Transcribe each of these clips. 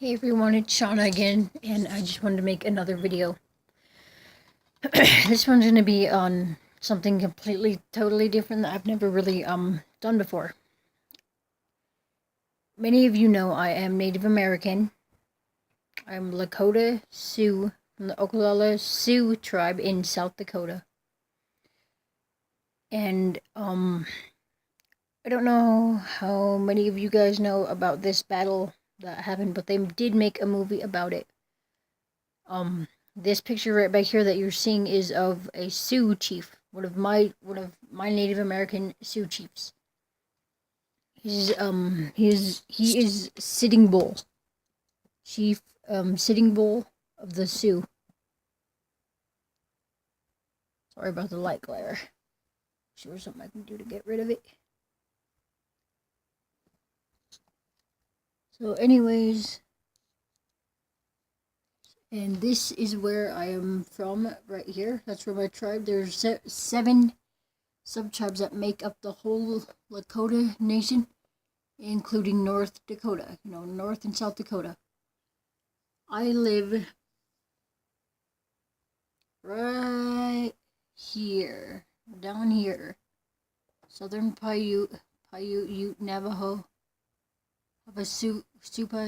Hey everyone, it's Shauna again, and I just wanted to make another video. This one's going to be on something completely, totally different that I've never really done before. Many of you know I am Native American. I'm Lakota Sioux from the Oglala Sioux tribe in South Dakota. And I don't know how many of you guys know about this battle that happened, but they did make a movie about it. This picture right back here that you're seeing is of a Sioux chief, one of my Native American Sioux chiefs. He is Sitting Bull, Chief Sitting Bull of the Sioux. Sorry about the light glare. Sure, something I can do to get rid of it. So, anyways, and this is where I am from, right here. That's where my tribe. There's 7 sub-tribes that make up the whole Lakota nation, including North Dakota, North and South Dakota. I live right here, down here, Southern Paiute, Ute, Navajo, Havasupai,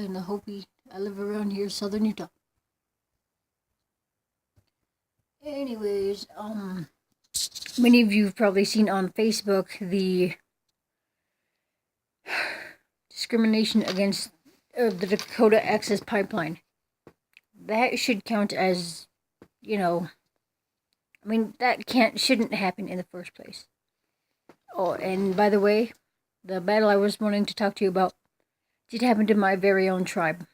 and the Hopi. I live around here, Southern Utah. Anyways, many of you have probably seen on Facebook the discrimination against the Dakota Access Pipeline. That should count as, that shouldn't happen in the first place. Oh, and by the way, the battle I was wanting to talk to you about did happen to my very own tribe.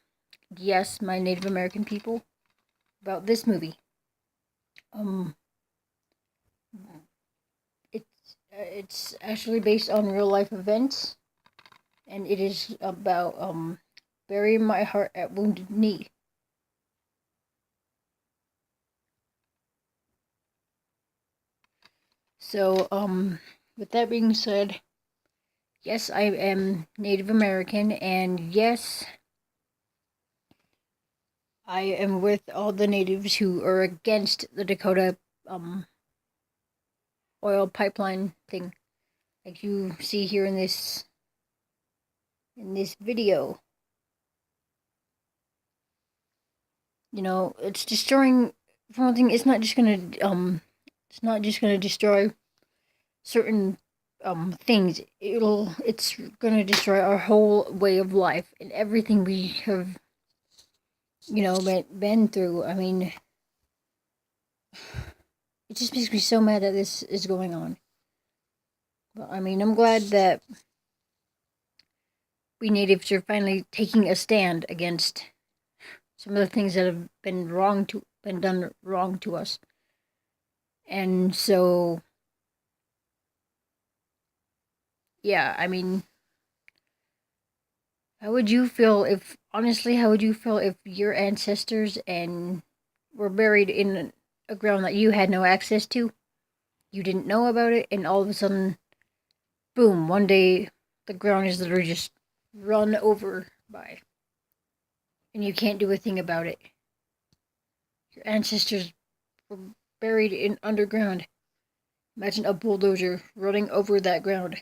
Yes, my Native American people. About this movie. It's actually based on real life events, and it is about burying my heart at Wounded Knee. So, with that being said, yes, I am Native American, and yes, I am with all the natives who are against the Dakota oil pipeline thing, like you see here in this video. It's destroying. For one thing, it's not just gonna destroy certain things. It's gonna destroy our whole way of life and everything we have been through. I mean, it just makes me so mad that this is going on. But I mean, I'm glad that we natives are finally taking a stand against some of the things that have been done wrong to us. And so, yeah, I mean, how would you feel if your ancestors and were buried in a ground that you had no access to? You didn't know about it, and all of a sudden, boom, one day the ground is literally just run over by, and you can't do a thing about it. Your ancestors were buried in underground. Imagine a bulldozer running over that ground,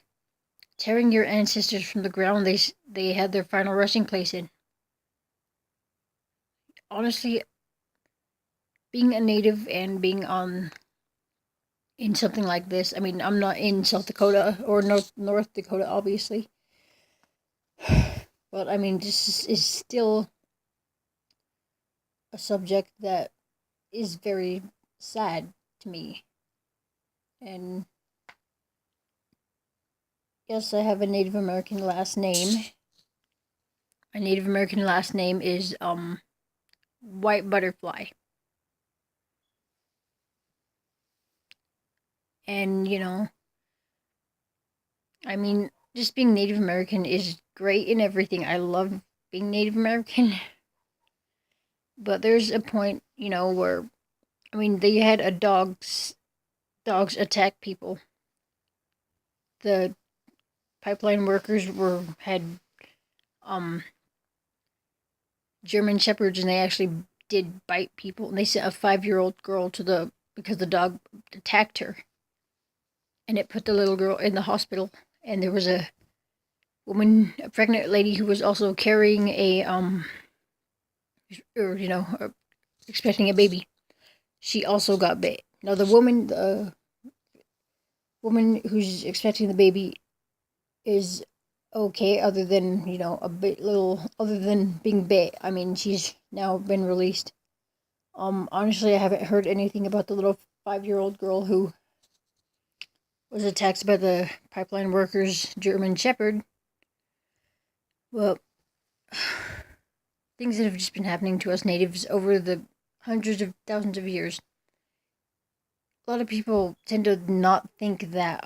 tearing your ancestors from the ground they had their final resting place in. Honestly, being a native and being in something like this, I mean, I'm not in South Dakota or North Dakota, obviously. But I mean, this is still a subject that is very sad to me. And yes, I have a Native American last name. My Native American last name is White Butterfly. And I mean, just being Native American is great and everything. I love being Native American. But there's a point, where I mean, they had a dogs attack people. The pipeline workers had German shepherds, and they actually did bite people. And they sent a 5-year-old girl to the because the dog attacked her, and it put the little girl in the hospital. And there was a woman, a pregnant lady, who was also carrying or expecting a baby. She also got bit. Now the woman who's expecting the baby is okay, other than other than being bit. I mean, she's now been released. Honestly, I haven't heard anything about the little 5-year-old girl who was attacked by the pipeline workers' German Shepherd. Well, things that have just been happening to us natives over the hundreds of thousands of years. A lot of people tend to not think that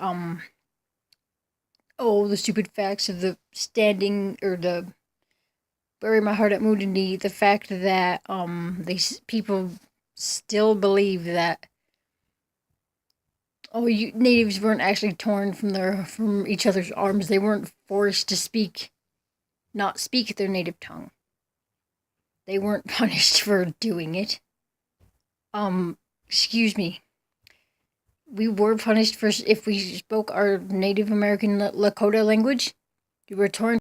the stupid facts of the standing or the bury my heart at Moodinee, the fact that people still believe that natives weren't actually torn from each other's arms. They weren't forced to not speak their native tongue. They weren't punished for doing it. Excuse me. We were punished for if we spoke our Native American Lakota language. We were torn